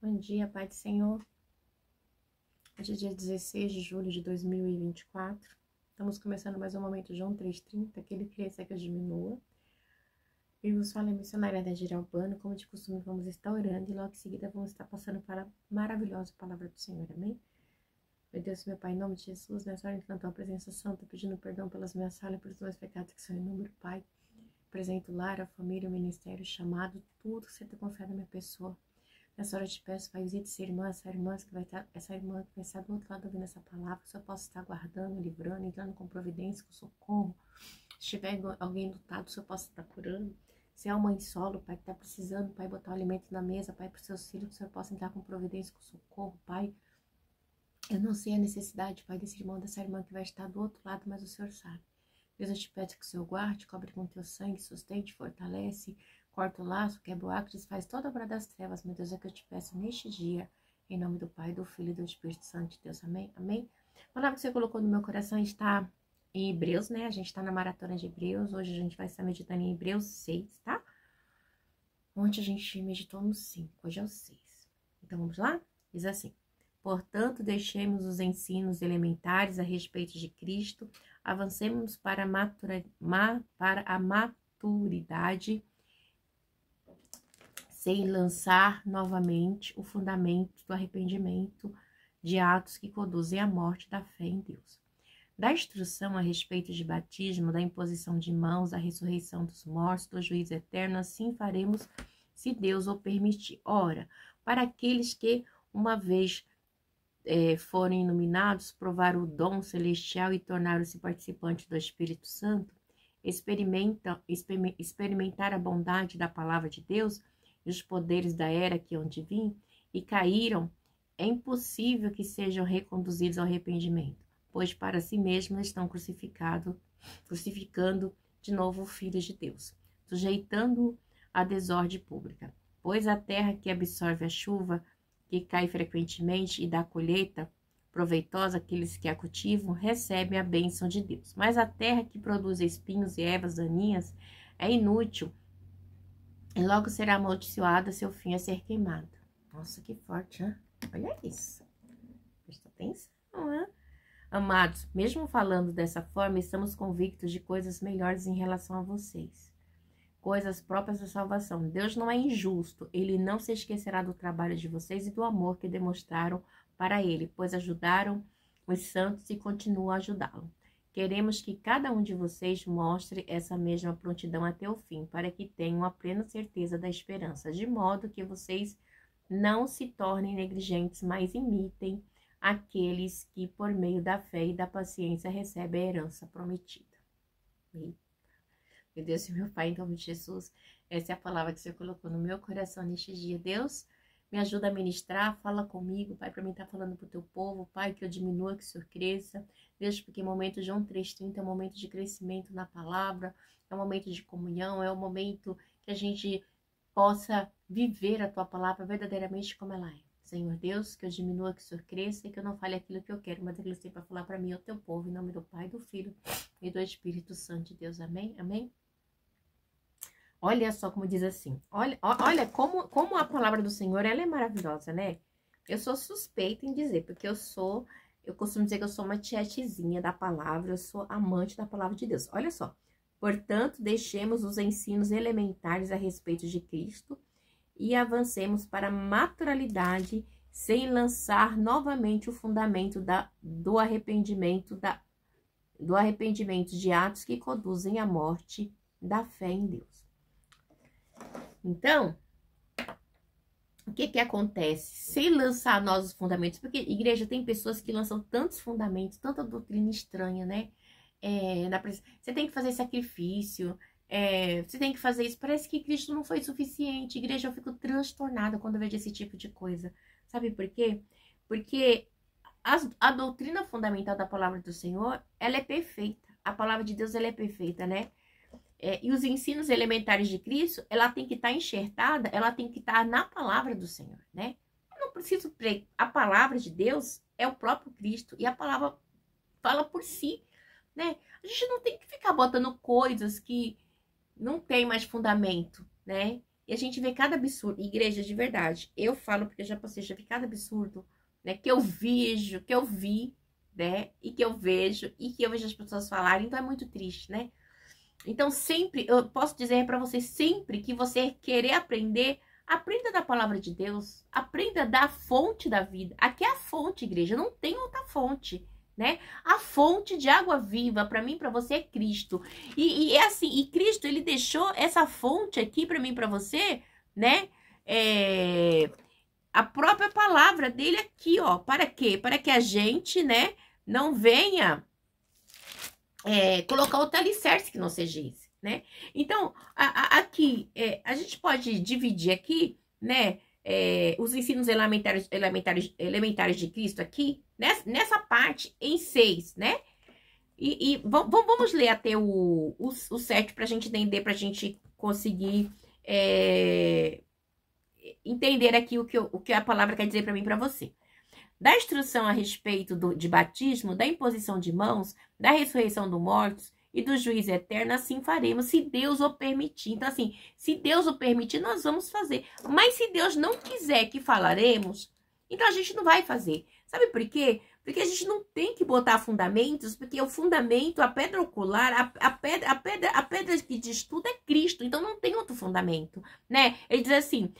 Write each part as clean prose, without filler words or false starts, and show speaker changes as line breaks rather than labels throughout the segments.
Bom dia, Pai do Senhor. Hoje é dia 16 de julho de 2024. Estamos começando mais um momento João 3,30. Que ele cresça, que eu diminua. E vos fala a missionária da Gira Urbano. Como de costume, vamos estar orando e logo em seguida vamos estar passando para a maravilhosa palavra do Senhor. Amém? Meu Deus, meu Pai, em nome de Jesus, nessa hora entrando a tua presença santa, pedindo perdão pelas minhas falhas e pelos meus pecados que são em número, Pai. Apresento o lar, a família, o ministério, o chamado, tudo que você tem confiado na minha pessoa. Nessa hora eu te peço, Pai, visite essa irmã que vai estar do outro lado ouvindo essa palavra, que eu possa estar guardando, livrando, entrando com providência, com socorro. Se tiver alguém lutado, o Senhor possa estar curando. Se é uma mãe solo, Pai, que está precisando, Pai, botar o alimento na mesa, Pai, para os seus filhos, que o Senhor possa entrar com providência, com socorro, Pai. Eu não sei a necessidade, Pai, desse irmão, dessa irmã que vai estar do outro lado, mas o Senhor sabe. Deus, eu te peço que o Senhor guarde, cobre com teu sangue, sustente, fortalece, corta o laço, quebra o arco, desfaz toda a obra das trevas, meu Deus, é que eu te peço neste dia, em nome do Pai, do Filho e do Espírito Santo de Deus, amém? Amém? A palavra que você colocou no meu coração está em Hebreus, né? A gente está na maratona de Hebreus, hoje a gente vai estar meditando em Hebreus 6, tá? Ontem a gente meditou no 5, hoje é o 6. Então vamos lá? Diz assim: portanto, deixemos os ensinos elementares a respeito de Cristo, avancemos para a maturidade, sem lançar novamente o fundamento do arrependimento de atos que conduzem à morte da fé em Deus. Da instrução a respeito de batismo, da imposição de mãos, da ressurreição dos mortos, do juízo eterno, assim faremos, se Deus o permitir. Ora, para aqueles que, uma vez forem iluminados, provaram o dom celestial e tornaram-se participantes do Espírito Santo, experimentar a bondade da palavra de Deus e os poderes da era que hão de vir, e caíram, é impossível que sejam reconduzidos ao arrependimento, pois para si mesmos estão crucificando de novo o Filho de Deus, sujeitando-o à desordem pública. Pois a terra que absorve a chuva, que cai frequentemente e dá colheita proveitosa àqueles que a cultivam, recebe a bênção de Deus. Mas a terra que produz espinhos e ervas daninhas é inútil e logo será amaldiçoada, seu fim a ser queimado. Nossa, que forte, né? Olha isso. Presta atenção, né? Amados, mesmo falando dessa forma, estamos convictos de coisas melhores em relação a vocês. Coisas próprias da salvação. Deus não é injusto, ele não se esquecerá do trabalho de vocês e do amor que demonstraram para ele, pois ajudaram os santos e continuam a ajudá-lo. Queremos que cada um de vocês mostre essa mesma prontidão até o fim, para que tenham a plena certeza da esperança, de modo que vocês não se tornem negligentes, mas imitem aqueles que, por meio da fé e da paciência, recebem a herança prometida. Meu Deus e meu Pai, em nome de Jesus, essa é a palavra que o Senhor colocou no meu coração neste dia. Deus, me ajuda a ministrar, fala comigo, Pai, para mim estar falando para o teu povo, Pai, que eu diminua, que o Senhor cresça. Deus, porque o momento João 3,30 é um momento de crescimento na palavra, é um momento de comunhão, é um momento que a gente possa viver a tua palavra verdadeiramente como ela é. Senhor Deus, que eu diminua, que o Senhor cresça e que eu não fale aquilo que eu quero, mas aquilo que você tem para falar para mim, ao teu povo, em nome do Pai, do Filho e do Espírito Santo de Deus. Amém? Amém? Olha só como diz assim, olha como a palavra do Senhor, ela é maravilhosa, né? Eu sou suspeita em dizer, porque eu costumo dizer que eu sou uma tietezinha da palavra, eu sou amante da palavra de Deus. Olha só, portanto, deixemos os ensinos elementares a respeito de Cristo e avancemos para a naturalidade, sem lançar novamente o fundamento do arrependimento de atos que conduzem à morte da fé em Deus. Então, o que acontece? Sem lançar novos fundamentos, porque igreja tem pessoas que lançam tantos fundamentos, tanta doutrina estranha, né? Você tem que fazer sacrifício, você tem que fazer isso. Parece que Cristo não foi suficiente. Igreja, eu fico transtornada quando eu vejo esse tipo de coisa. Sabe por quê? Porque a doutrina fundamental da palavra do Senhor, ela é perfeita. A palavra de Deus, ela é perfeita, né? E os ensinos elementares de Cristo, ela tem que estar enxertada, ela tem que estar na palavra do Senhor, né? Eu não preciso pregar. A palavra de Deus é o próprio Cristo e a palavra fala por si, né? A gente não tem que ficar botando coisas que não tem mais fundamento, né? E a gente vê cada absurdo. Igreja, de verdade, eu falo porque eu já passei, já vi cada absurdo, né? Que eu vejo, que eu vi, né? E que eu vejo, e que eu vejo as pessoas falarem. Então é muito triste, né? Então sempre, eu posso dizer para você, sempre que você querer aprender, aprenda da palavra de Deus. Aprenda da fonte da vida. Aqui é a fonte, igreja. Não tem outra fonte, né? A fonte de água viva, para mim, para você, é Cristo. E é assim, e Cristo, ele deixou essa fonte aqui para mim, para você, né? A própria palavra dele aqui, ó. Para quê? Para que a gente, né, não venha colocar outro alicerce que não seja esse, né? Então, aqui, a gente pode dividir aqui, né, os ensinos elementares de Cristo aqui, nessa parte, em 6, né? E vamos ler até o 7 para a gente entender, para a gente conseguir entender aqui o que a palavra quer dizer para mim e para você. Da instrução a respeito de batismo, da imposição de mãos, da ressurreição dos mortos e do juízo eterno, assim faremos, se Deus o permitir. Então, assim, se Deus o permitir, nós vamos fazer. Mas se Deus não quiser que falaremos, então a gente não vai fazer. Sabe por quê? Porque a gente não tem que botar fundamentos, porque o fundamento, a pedra ocular, a pedra que diz tudo é Cristo, então não tem outro fundamento, né? Ele diz assim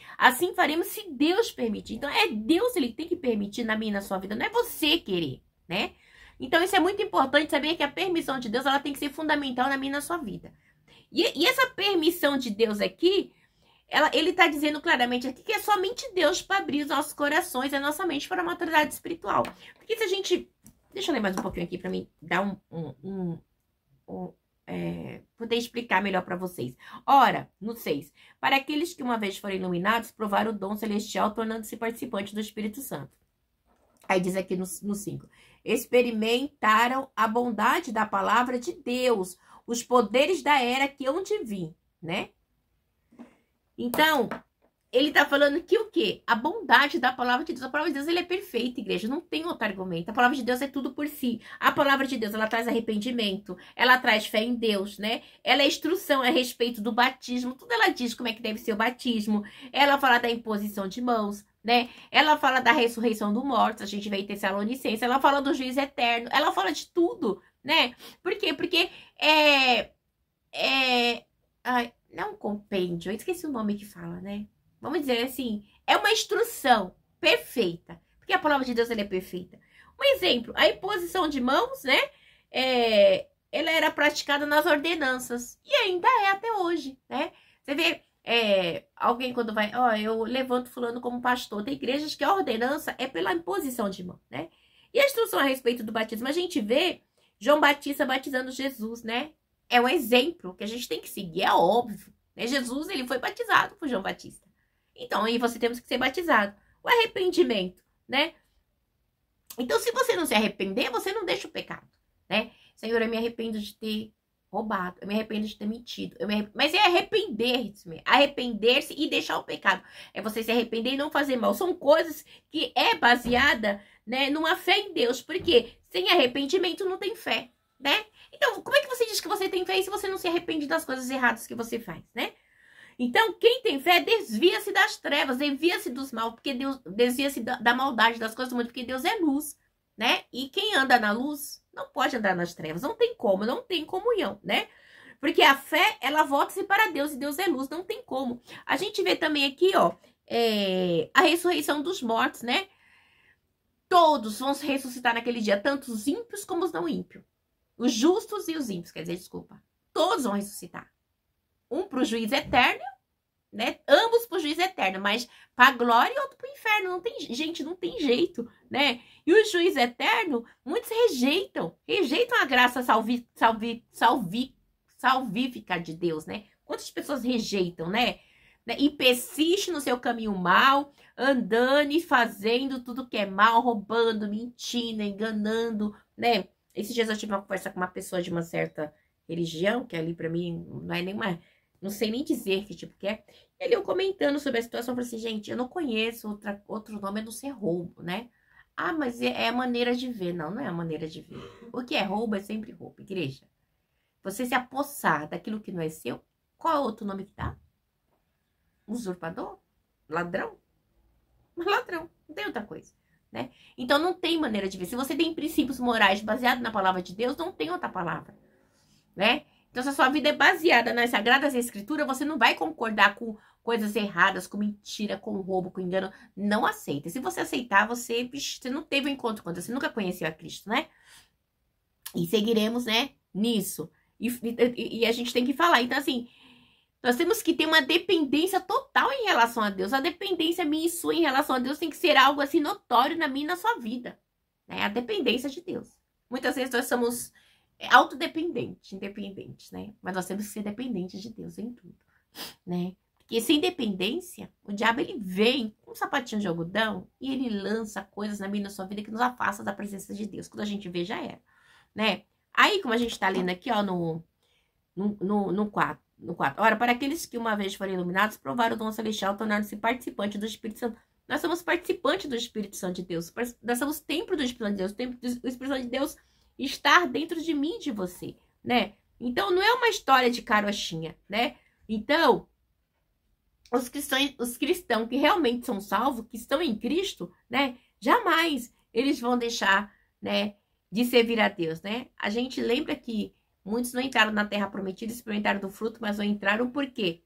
faremos se Deus permitir. Então é Deus, ele tem que permitir na minha e na sua vida, não é você querer, né? Então isso é muito importante saber que a permissão de Deus, ela tem que ser fundamental na minha e na sua vida. E essa permissão de Deus aqui, ele está dizendo claramente aqui que é somente Deus para abrir os nossos corações e a nossa mente para a maturidade espiritual. Porque se a gente... Deixa eu ler mais um pouquinho aqui para mim dar poder explicar melhor para vocês. Ora, no 6. Para aqueles que uma vez foram iluminados, provaram o dom celestial, tornando-se participantes do Espírito Santo. Aí diz aqui no 5. Experimentaram a bondade da palavra de Deus, os poderes da era que hão de vir, né? Então, ele tá falando que o quê? A bondade da palavra de Deus. A palavra de Deus, ele é perfeita, igreja. Não tem outro argumento. A palavra de Deus é tudo por si. A palavra de Deus, ela traz arrependimento. Ela traz fé em Deus, né? Ela é instrução a respeito do batismo. Tudo ela diz como é que deve ser o batismo. Ela fala da imposição de mãos, né? Ela fala da ressurreição do morto. A gente vê em Tessalonicenses. Ela fala do juízo eterno. Ela fala de tudo, né? Por quê? Porque não é um compêndio, eu esqueci o nome que fala, né? Vamos dizer assim, é uma instrução perfeita, porque a palavra de Deus, ela é perfeita. Um exemplo, a imposição de mãos, né? Ela era praticada nas ordenanças, e ainda é até hoje, né? Você vê, alguém quando vai, eu levanto fulano como pastor, tem igrejas que a ordenança é pela imposição de mão, né? E a instrução a respeito do batismo, a gente vê João Batista batizando Jesus, né? É um exemplo que a gente tem que seguir, é óbvio, né? Jesus, ele foi batizado por João Batista. Então, aí você temos que ser batizado. O arrependimento, né? Então, se você não se arrepender, você não deixa o pecado, né? Senhor, eu me arrependo de ter roubado, eu me arrependo de ter mentido. Mas é arrepender-se e deixar o pecado. É você se arrepender e não fazer mal. São coisas que é baseada, né, numa fé em Deus. Porque sem arrependimento não tem fé, né? Então, como é que você diz que você tem fé se você não se arrepende das coisas erradas que você faz, né? Então, quem tem fé desvia-se das trevas, desvia-se dos mal, porque Deus desvia-se da maldade, das coisas do mundo, porque Deus é luz, né? E quem anda na luz não pode andar nas trevas, não tem como, não tem comunhão, né? Porque a fé, ela volta-se para Deus, e Deus é luz, não tem como. A gente vê também aqui, ó, a ressurreição dos mortos, né? Todos vão se ressuscitar naquele dia, tanto os ímpios como os não ímpios. Os justos e os ímpios, quer dizer, desculpa. Todos vão ressuscitar. Um para o juízo eterno, né? Ambos para o juízo eterno, mas para a glória e outro para o inferno. Não tem, gente, não tem jeito, né? E o juízo eterno, muitos rejeitam a graça salvífica de Deus, né? Quantas pessoas rejeitam, né? E persiste no seu caminho mal, andando e fazendo tudo que é mal, roubando, mentindo, enganando, né? Esses dias eu tive uma conversa com uma pessoa de uma certa religião, que ali pra mim não é nenhuma, não sei nem dizer que tipo que é. Ele eu comentando sobre a situação, eu falei assim, gente, eu não conheço outro nome a não ser roubo, né? Ah, mas é a maneira de ver. Não, não é a maneira de ver. O que é roubo é sempre roubo, igreja. Você se apossar daquilo que não é seu, qual é o outro nome que dá? Usurpador? Ladrão? Ladrão, não tem outra coisa, né? Então não tem maneira de ver. Se você tem princípios morais baseados na palavra de Deus, não tem outra palavra, né? Então se a sua vida é baseada nas Sagradas Escrituras, você não vai concordar com coisas erradas, com mentira, com roubo, com engano. Não aceita. Se você aceitar, você não teve um encontro com Deus, você nunca conheceu a Cristo, né? E seguiremos, né, nisso. E a gente tem que falar. Então, assim, nós temos que ter uma dependência total em relação a Deus. A dependência minha e sua em relação a Deus tem que ser algo, assim, notório na minha e na sua vida, né? A dependência de Deus. Muitas vezes nós somos autodependentes, independentes, né? Mas nós temos que ser dependentes de Deus em tudo, né? Porque sem dependência, o diabo, ele vem com um sapatinho de algodão e ele lança coisas na minha e na sua vida que nos afasta da presença de Deus. Quando a gente vê, já era, né? Aí, como a gente tá lendo aqui, ó, no 4. Ora, para aqueles que uma vez foram iluminados, provaram o dom celestial, tornaram-se participantes do Espírito Santo. Nós somos participantes do Espírito Santo de Deus. Nós somos templo do Espírito Santo de Deus. O templo do Espírito Santo de Deus está dentro de mim e de você, né? Então, não é uma história de carochinha, né? Então, os cristãos que realmente são salvos, que estão em Cristo, né? Jamais eles vão deixar, né, de servir a Deus, né? A gente lembra que muitos não entraram na terra prometida, experimentaram do fruto, mas não entraram por quê?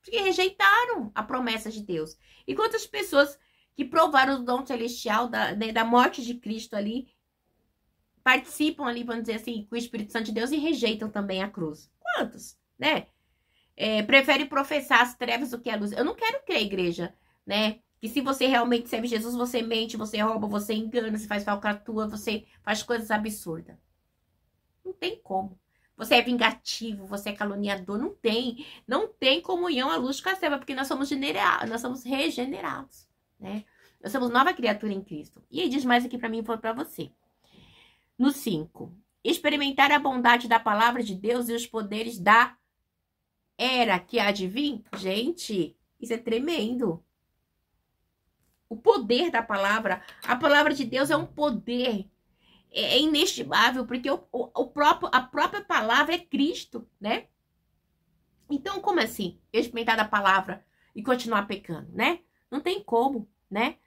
Porque rejeitaram a promessa de Deus. E quantas pessoas que provaram o dom celestial da morte de Cristo ali, participam ali, vamos dizer assim, com o Espírito Santo de Deus e rejeitam também a cruz? Quantos, né? Prefere professar as trevas do que a luz. Eu não quero crer, igreja, né? Que se você realmente serve Jesus, você mente, você rouba, você engana, você faz falcatrua, você faz coisas absurdas. Não tem como. Você é vingativo, você é caluniador. Não tem. Não tem comunhão à luz com a treva, porque nós somos regenerados, né? Nós somos nova criatura em Cristo. E aí diz mais aqui pra mim e para você. No 5. Experimentar a bondade da palavra de Deus e os poderes da era que há de vir. Gente, isso é tremendo. O poder da palavra. A palavra de Deus é um poder. É inestimável, porque a própria palavra é Cristo, né? Então, como assim? Experimentar a palavra e continuar pecando, né? Não tem como, né?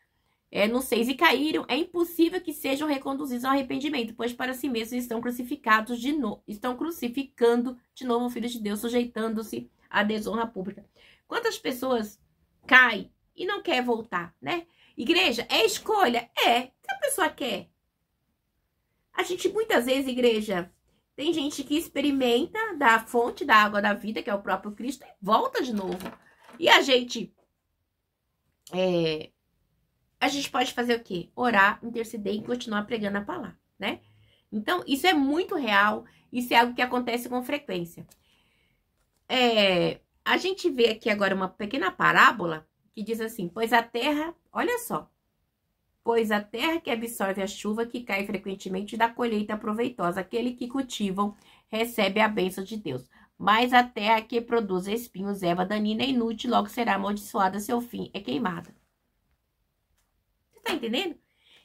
No 6, e caíram, é impossível que sejam reconduzidos ao arrependimento, pois para si mesmos estão crucificados de novo, estão crucificando de novo o Filho de Deus, sujeitando-se à desonra pública. Quantas pessoas caem e não quer voltar, né? Igreja, é escolha? É. Se a pessoa quer. A gente, muitas vezes, igreja, tem gente que experimenta da fonte da água da vida, que é o próprio Cristo, e volta de novo. E a gente pode fazer o quê? Orar, interceder e continuar pregando a palavra, né? Então, isso é muito real, isso é algo que acontece com frequência. A gente vê aqui agora uma pequena parábola que diz assim, pois a terra, olha só, pois a terra que absorve a chuva que cai frequentemente dá colheita proveitosa. Aquele que cultivam recebe a bênção de Deus. Mas a terra que produz espinhos, erva daninha é inútil, logo será amaldiçoada, seu fim é queimada. Você tá entendendo?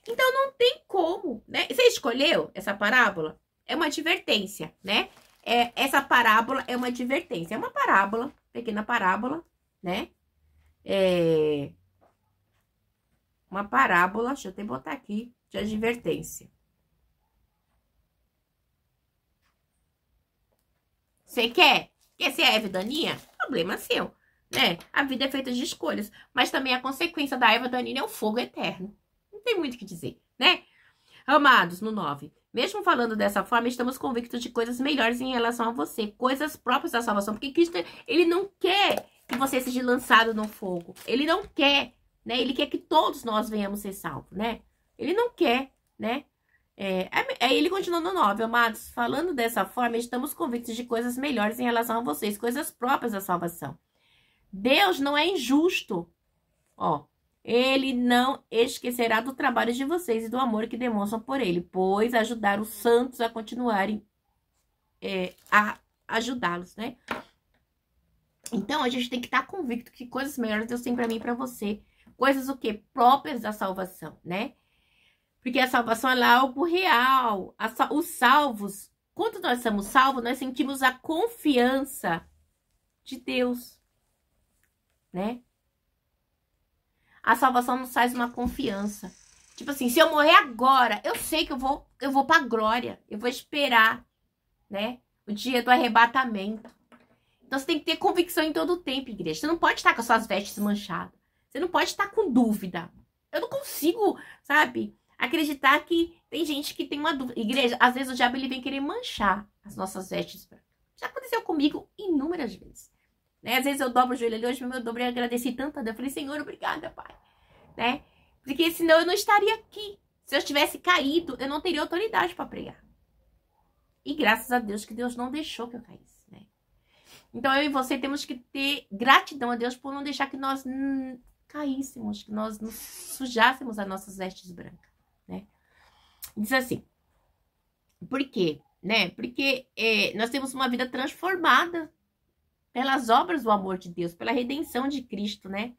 Então não tem como, né? Você escolheu essa parábola? É uma advertência, né? Essa parábola é uma advertência. É uma parábola, pequena parábola, né? Uma parábola, deixa eu até botar aqui, de advertência. Você quer ser erva daninha? Problema seu, né? A vida é feita de escolhas, mas também a consequência da erva daninha é o fogo eterno. Não tem muito o que dizer, né? Amados, no 9. Mesmo falando dessa forma, estamos convictos de coisas melhores em relação a você, coisas próprias da salvação, porque Cristo, ele não quer que você seja lançado no fogo. Ele não quer, né? Ele quer que todos nós venhamos ser salvos, né? Ele não quer, né? Ele continua no 9, amados, falando dessa forma, estamos convictos de coisas melhores em relação a vocês, coisas próprias da salvação. Deus não é injusto, ó. Ele não esquecerá do trabalho de vocês e do amor que demonstram por ele, pois ajudar os santos a continuarem a ajudá-los, né? Então, a gente tem que estar convicto que coisas melhores Deus tem para mim e para você. Coisas o quê? Próprias da salvação, né? Porque a salvação é algo real. Os salvos, quando nós somos salvos, nós sentimos a confiança de Deus. né? A salvação nos traz uma confiança. Tipo assim, se eu morrer agora, eu sei que eu vou pra glória. Eu vou esperar, né? O dia do arrebatamento. Então você tem que ter convicção em todo o tempo, igreja. Você não pode estar com as suas vestes manchadas. Você não pode estar com dúvida. Eu não consigo, sabe, acreditar que tem gente que tem uma dúvida. Igreja, às vezes o diabo ele vem querer manchar as nossas vestes brancas. Já aconteceu comigo inúmeras vezes. Né? Às vezes eu dobro o joelho ali, hoje eu dobrei e agradeci tanto a Deus. Eu falei, Senhor, obrigada, Pai. Né? Porque senão eu não estaria aqui. Se eu tivesse caído, eu não teria autoridade para pregar. E graças a Deus que Deus não deixou que eu caísse. Né? Então eu e você temos que ter gratidão a Deus por não deixar que nós caíssemos, que nós nos sujássemos as nossas vestes brancas. Né? Diz assim, por quê? Né? Porque nós temos uma vida transformada pelas obras do amor de Deus, pela redenção de Cristo, né?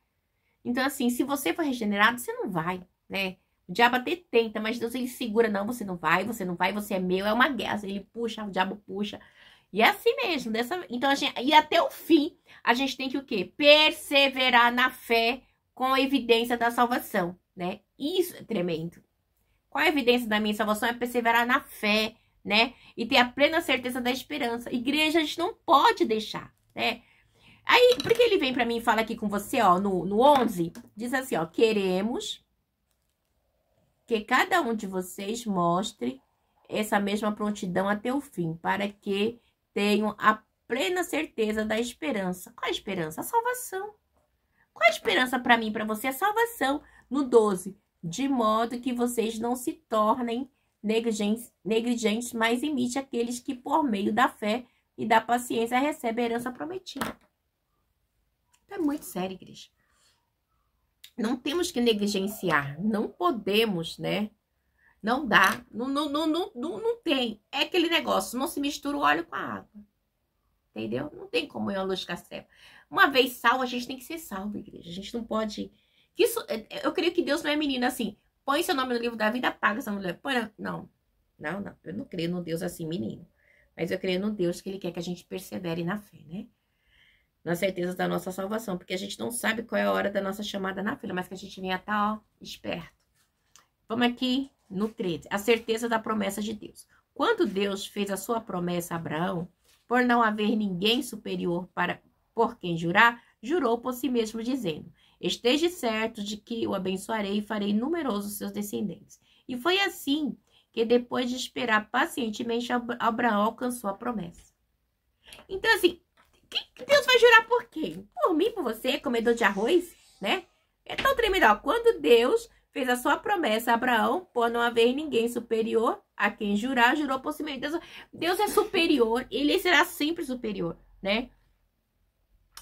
Então, assim, se você for regenerado, você não vai, né? O diabo até tenta, mas Deus, ele segura, não, você não vai, você é meu, é uma guerra, ele puxa, o diabo puxa. E é assim mesmo, então, e até o fim, a gente tem que o quê? Perseverar na fé com a evidência da salvação, né? Isso é tremendo. Qual a evidência da minha salvação? É perseverar na fé, né? E ter a plena certeza da esperança. Igreja, a gente não pode deixar, né? Aí, porque ele vem pra mim e fala aqui com você, ó, no 11, diz assim, ó, queremos que cada um de vocês mostre essa mesma prontidão até o fim, para que tenham a plena certeza da esperança. Qual a esperança? A salvação. Qual a esperança para mim e para você? A salvação. No 12, de modo que vocês não se tornem negligentes, mas imite aqueles que por meio da fé e da paciência recebem a herança prometida. É muito sério, igreja. Não temos que negligenciar. Não podemos, né? Não dá. Não tem. É aquele negócio. Não se mistura o óleo com a água. Entendeu? Não tem como ir à luz castelo. Uma vez salvo, a gente tem que ser salvo, igreja. A gente não pode... eu creio que Deus não é menino assim. Põe seu nome no livro da vida, apaga essa mulher. Não. Eu não creio no Deus assim, menino. Mas eu creio no Deus que ele quer que a gente persevere na fé, né? Na certeza da nossa salvação, porque a gente não sabe qual é a hora da nossa chamada na fila, mas que a gente venha estar, ó, esperto. Vamos aqui no 13, a certeza da promessa de Deus. Quando Deus fez a sua promessa a Abraão, por não haver ninguém superior por quem jurar, jurou por si mesmo, dizendo, esteja certo de que o abençoarei e farei numerosos seus descendentes. E foi assim que, depois de esperar pacientemente, Abraão alcançou a promessa. Então, assim, Deus vai jurar por quem? Por mim, por você, comedor de arroz, né? É tão tremendo. Ó, quando Deus fez a sua promessa a Abraão, por não haver ninguém superior a quem jurar, jurou por si mesmo. Deus é superior, ele será sempre superior, né?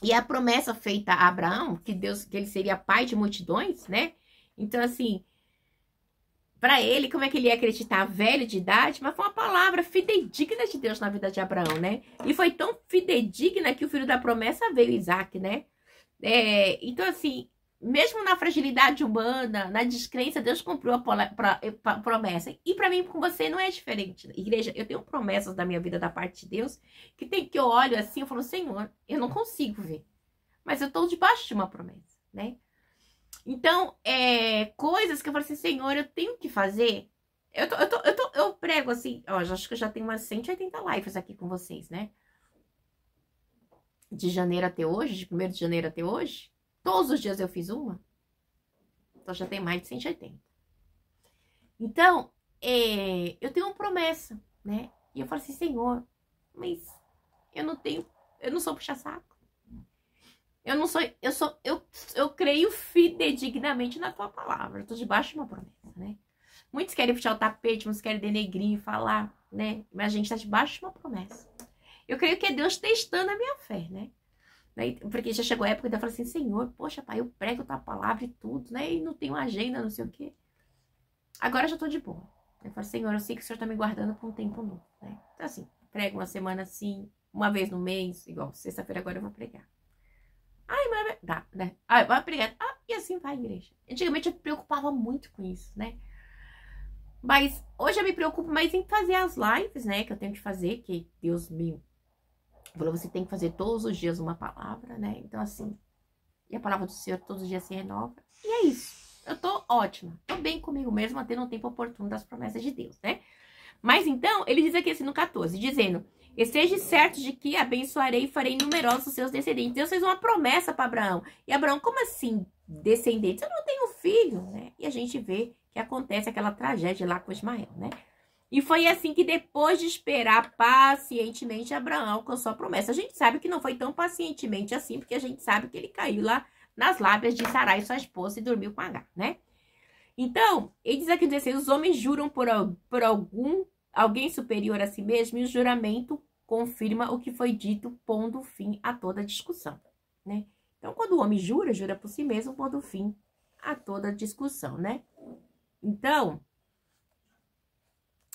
E a promessa feita a Abraão, que ele seria pai de multidões, né? Então, assim, para ele, como é que ele ia acreditar? Velho de idade, mas foi uma palavra fidedigna de Deus na vida de Abraão, né? E foi tão fidedigna que o filho da promessa veio, Isaac, né? Então, assim, mesmo na fragilidade humana, na descrença, Deus cumpriu a promessa. E para mim, com você, não é diferente. Igreja, eu tenho promessas da minha vida da parte de Deus, que eu olho assim, eu falo, Senhor, eu não consigo ver. Mas eu estou debaixo de uma promessa, né? Então, coisas que eu falo assim, Senhor, eu tenho que fazer. Eu prego assim, ó, acho que eu já tenho umas 180 lives aqui com vocês, né? De janeiro até hoje, de 1º de janeiro até hoje. Todos os dias eu fiz uma. Então, já tem mais de 180. Então, eu tenho uma promessa, né? E eu falo assim, Senhor, mas eu não sou puxa-saco. Eu creio fidedignamente na tua palavra. Eu tô debaixo de uma promessa, né? Muitos querem puxar o tapete, muitos querem denegrir, falar, né? Mas a gente tá debaixo de uma promessa. Eu creio que é Deus testando a minha fé, né? Porque já chegou a época de eu falar assim, Senhor, poxa, pai, eu prego tua palavra e tudo, né? E não tenho agenda, não sei o quê. Agora eu já tô de boa. Eu falo, Senhor, eu sei que o Senhor tá me guardando pra um tempo novo, né? Então, assim, prego uma semana assim, uma vez no mês, igual sexta-feira agora eu vou pregar. Ai, mas dá, né? Ai, vai pregar. E assim vai, igreja. Antigamente eu me preocupava muito com isso, né? Mas hoje eu me preocupo mais em fazer as lives, né? Que eu tenho que fazer, que Deus me falou, você tem que fazer todos os dias uma palavra, né? Então, assim, E a palavra do Senhor todos os dias se renova. E é isso. Eu tô ótima. Tô bem comigo mesma, tendo um tempo oportuno das promessas de Deus, né? Mas então, ele diz aqui assim no 14, dizendo: esteja certo de que abençoarei e farei numerosos os seus descendentes. Deus fez uma promessa para Abraão. E Abraão, como assim descendentes? Eu não tenho filho, né? E a gente vê que acontece aquela tragédia lá com Ismael, né? E foi assim que depois de esperar pacientemente, Abraão alcançou a promessa. A gente sabe que não foi tão pacientemente assim, porque a gente sabe que ele caiu lá nas lábias de Sarai, sua esposa, e dormiu com Agar, né? Então, ele diz aqui, os homens juram por alguém superior a si mesmo, e o juramento confirma o que foi dito, pondo fim a toda discussão, né? Então, quando o homem jura, jura por si mesmo, pondo fim a toda discussão, né? Então,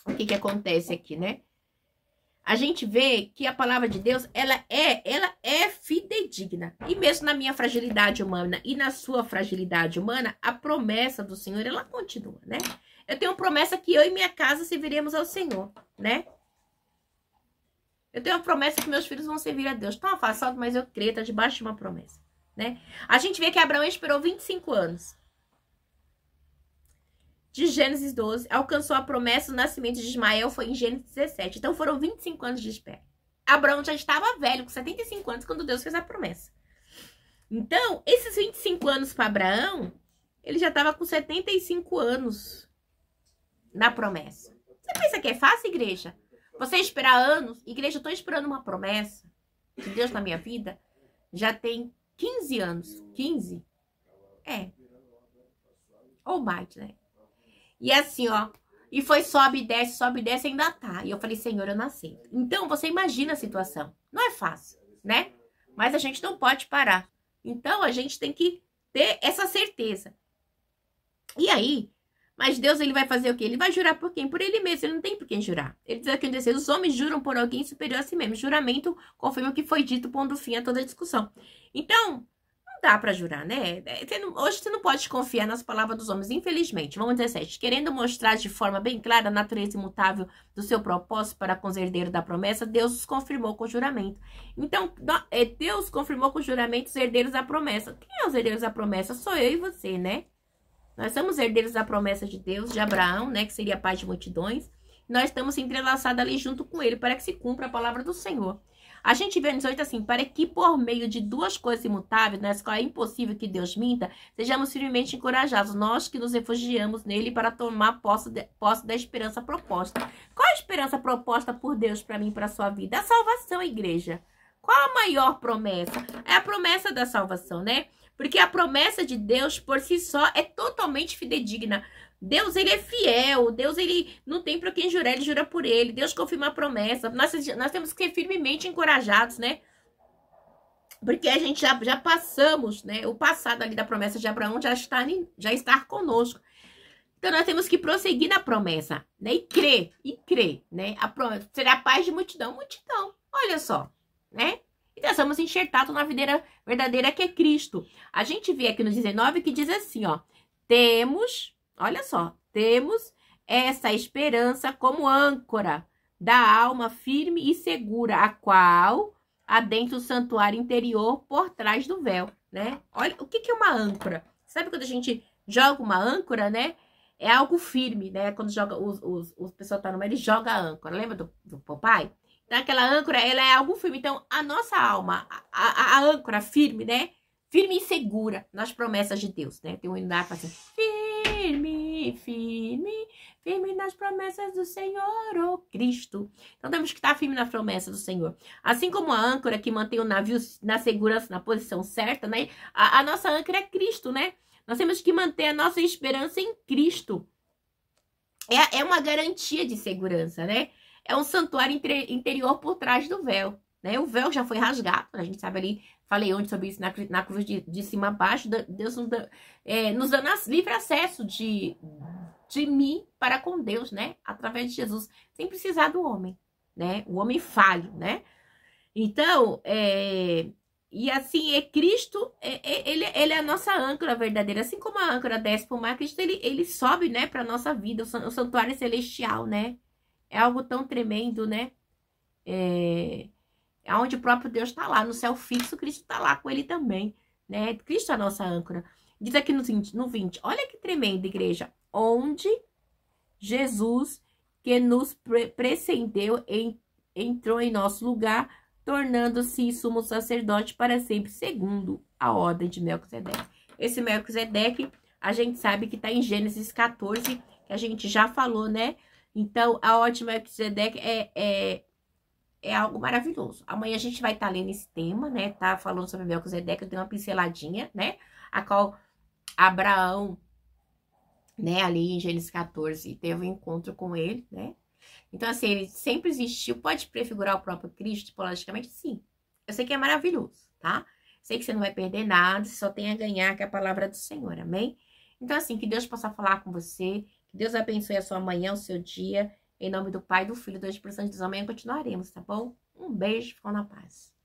o que acontece aqui, né? A gente vê que a palavra de Deus, ela é fidedigna. E mesmo na minha fragilidade humana e na sua fragilidade humana, a promessa do Senhor, ela continua, né? Eu tenho uma promessa que eu e minha casa serviremos ao Senhor, né? Eu tenho uma promessa que meus filhos vão servir a Deus. Tá afastado, mas eu creio, tá debaixo de uma promessa, né? A gente vê que Abraão esperou 25 anos. De Gênesis 12, alcançou a promessa do nascimento de Ismael, foi em Gênesis 17. Então foram 25 anos de espera. Abraão já estava velho, com 75 anos, quando Deus fez a promessa. Então, esses 25 anos para Abraão, ele já estava com 75 anos na promessa. Você pensa que é fácil, igreja? Você esperar anos? Igreja, eu estou esperando uma promessa de Deus na minha vida. Já tem 15 anos. 15? É. Ou mais, né? E assim, ó, e foi sobe e desce, ainda tá. E eu falei, Senhor, eu não aceito. Então, você imagina a situação. Não é fácil, né? Mas a gente não pode parar. Então, a gente tem que ter essa certeza. E aí, mas Deus, ele vai fazer o quê? Ele vai jurar por quem? Por ele mesmo, ele não tem por quem jurar. Ele diz aqui, os homens juram por alguém superior a si mesmo. Juramento confirma o que foi dito, pondo fim a toda a discussão. Então, dá para jurar, né? Hoje você não pode confiar nas palavras dos homens, infelizmente. Vamos 17. Querendo mostrar de forma bem clara a natureza imutável do seu propósito para com os herdeiros da promessa, Deus os confirmou com o juramento. Então, Deus confirmou com o juramento os herdeiros da promessa. Quem é os herdeiros da promessa? Sou eu e você, né? Nós somos herdeiros da promessa de Deus, de Abraão, né? Que seria pai de multidões. Nós estamos entrelaçados ali junto com ele para que se cumpra a palavra do Senhor. A gente vê no 18 assim, para que por meio de duas coisas imutáveis, nas quais é impossível que Deus minta, sejamos firmemente encorajados, nós que nos refugiamos nele para tomar posse da esperança proposta. Qual a esperança proposta por Deus para mim e para a sua vida? A salvação, igreja. Qual a maior promessa? É a promessa da salvação, né? Porque a promessa de Deus por si só é totalmente fidedigna. Deus, ele é fiel. Deus, ele não tem para quem jurar, ele jura por ele. Deus confirma a promessa. Nós temos que ser firmemente encorajados, né? Porque a gente já passamos, né? O passado ali da promessa de Abraão já está conosco. Então, nós temos que prosseguir na promessa, né? E crer, né? A promessa será paz de multidão. Olha só, né? E nós somos enxertados na videira verdadeira que é Cristo. A gente vê aqui no 19 que diz assim, ó. Olha só, temos essa esperança como âncora da alma firme e segura, a qual adentra o santuário interior por trás do véu, né? Olha, o que é uma âncora? Sabe quando a gente joga uma âncora, né? É algo firme, né? Quando joga, os pessoal tá no mar, ele joga a âncora. Lembra do Popeye? Então, aquela âncora, ela é algo firme. Então, a nossa alma, a âncora firme, né? Firme e segura nas promessas de Deus, né? Tem um hino da harpa assim, firme nas promessas do Senhor, ô Cristo. Então, temos que estar firme nas promessas do Senhor. Assim como a âncora que mantém o navio na segurança, na posição certa, né? A nossa âncora é Cristo, né? Nós temos que manter a nossa esperança em Cristo. É uma garantia de segurança, né? É um santuário interior por trás do véu, né? O véu já foi rasgado, a gente sabe ali, falei ontem sobre isso na cruz de cima a baixo, Deus nos dando livre acesso de mim para com Deus, né? Através de Jesus, sem precisar do homem, né? O homem falho, né? Então, e assim, Cristo, ele é a nossa âncora verdadeira. Assim como a âncora desce para o mar, Cristo, ele sobe, né, para a nossa vida, o santuário celestial, né? É algo tão tremendo, né? Onde o próprio Deus está lá, no céu fixo, Cristo está lá com ele também, né? Cristo é a nossa âncora. Diz aqui no 20, olha que tremenda, igreja. Onde Jesus, que nos precedeu, entrou em nosso lugar, tornando-se sumo sacerdote para sempre, segundo a ordem de Melquisedeque. Esse Melquisedeque, a gente sabe que está em Gênesis 14, que a gente já falou, né? Então, a ordem de Melquisedeque é algo maravilhoso. Amanhã a gente vai estar lendo esse tema, né? Tá falando sobre Melquisedeque, eu tenho uma pinceladinha, né? A qual Abraão, né, ali em Gênesis 14, teve um encontro com ele, né? Então, assim, ele sempre existiu. Pode prefigurar o próprio Cristo, tipologicamente? Sim. Eu sei que é maravilhoso, tá? Sei que você não vai perder nada, você só tem a ganhar, que é a palavra do Senhor, amém? Então, assim, que Deus possa falar com você, que Deus abençoe a sua manhã, o seu dia, em nome do Pai, do Filho e do Espírito Santo de Deus. Amanhã continuaremos, tá bom? Um beijo, ficam na paz.